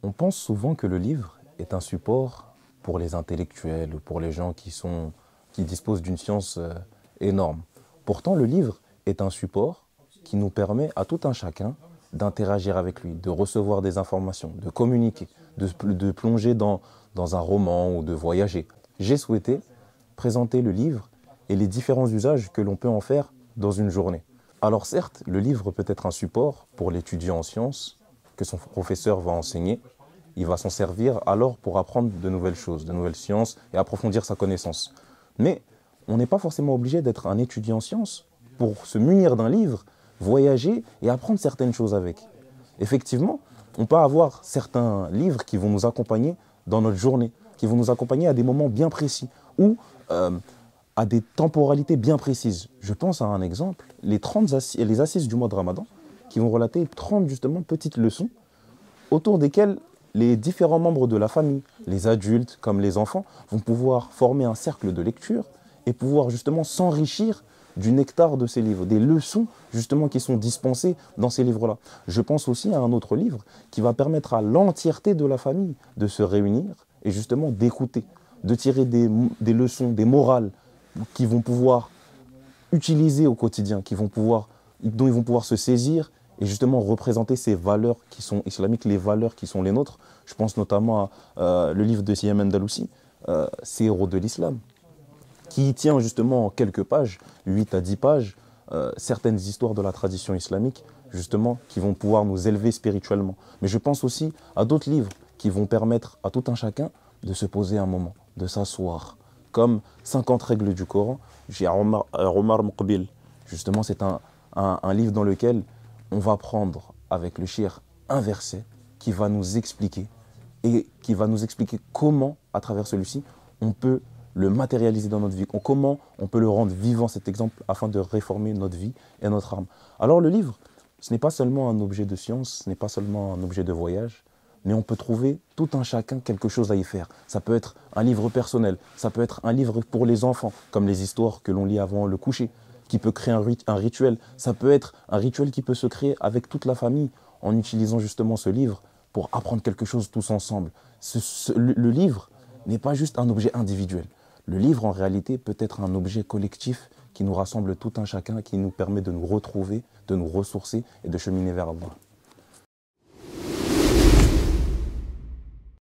On pense souvent que le livre est un support pour les intellectuels ou pour les gens qui disposent d'une science énorme. Pourtant, le livre est un support qui nous permet à tout un chacun d'interagir avec lui, de recevoir des informations, de communiquer, de plonger dans un roman ou de voyager. J'ai souhaité présenter le livre et les différents usages que l'on peut en faire dans une journée. Alors certes, le livre peut être un support pour l'étudiant en sciences que son professeur va enseigner. Il va s'en servir alors pour apprendre de nouvelles choses, de nouvelles sciences et approfondir sa connaissance. Mais on n'est pas forcément obligé d'être un étudiant en sciences pour se munir d'un livre, voyager et apprendre certaines choses avec. Effectivement, on peut avoir certains livres qui vont nous accompagner dans notre journée, qui vont nous accompagner à des moments bien précis ou à des temporalités bien précises. Je pense à un exemple, les assises du mois de Ramadan, qui vont relater 30 justement petites leçons autour desquelles les différents membres de la famille, les adultes comme les enfants, vont pouvoir former un cercle de lecture et pouvoir justement s'enrichir du nectar de ces livres, des leçons justement qui sont dispensées dans ces livres-là. Je pense aussi à un autre livre qui va permettre à l'entièreté de la famille de se réunir et justement d'écouter, de tirer des leçons, des morales qui vont pouvoir utiliser au quotidien, dont ils vont pouvoir se saisir et justement représenter ces valeurs qui sont islamiques, les valeurs qui sont les nôtres. Je pense notamment à le livre de Siem Andalousi, Ces héros de l'islam, qui tient justement en quelques pages, 8 à 10 pages, certaines histoires de la tradition islamique, justement, qui vont pouvoir nous élever spirituellement. Mais je pense aussi à d'autres livres qui vont permettre à tout un chacun de se poser un moment, de s'asseoir, comme 50 règles du Coran, j'ai Omar Mouqbil. Justement, c'est un livre dans lequel on va prendre avec le shir un verset qui va nous expliquer et qui va nous expliquer comment, à travers celui-ci, on peut le matérialiser dans notre vie, comment on peut le rendre vivant, cet exemple, afin de réformer notre vie et notre âme. Alors le livre, ce n'est pas seulement un objet de science, ce n'est pas seulement un objet de voyage, mais on peut trouver tout un chacun quelque chose à y faire. Ça peut être un livre personnel, ça peut être un livre pour les enfants, comme les histoires que l'on lit avant le coucher, qui peut créer un rituel. Ça peut être un rituel qui peut se créer avec toute la famille en utilisant justement ce livre pour apprendre quelque chose tous ensemble. Le livre n'est pas juste un objet individuel. Le livre, en réalité, peut être un objet collectif qui nous rassemble tout un chacun, qui nous permet de nous retrouver, de nous ressourcer et de cheminer vers Allah.